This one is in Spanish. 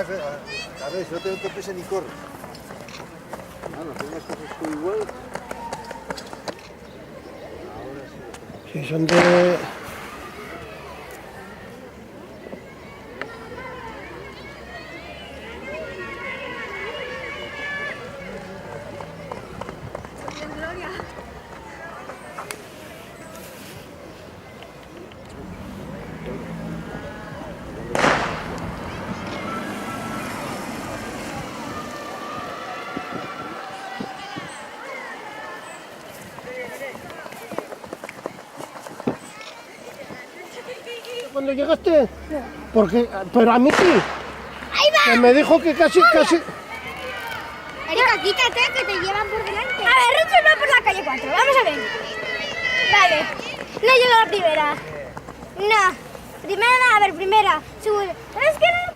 A ver, si no te topes ni corro. No tengas cosas tú igual. Sí, son de... ¿Cuándo llegaste? No. Porque, pero a mí sí. ¡Ahí va! Que me dijo que casi... Erika, quítate, que te llevan por delante. A ver, Richard va por la calle 4. Vamos a ver. Vale. No llega la primera. No. Primera, a ver, primera. Segunda. Pero es que no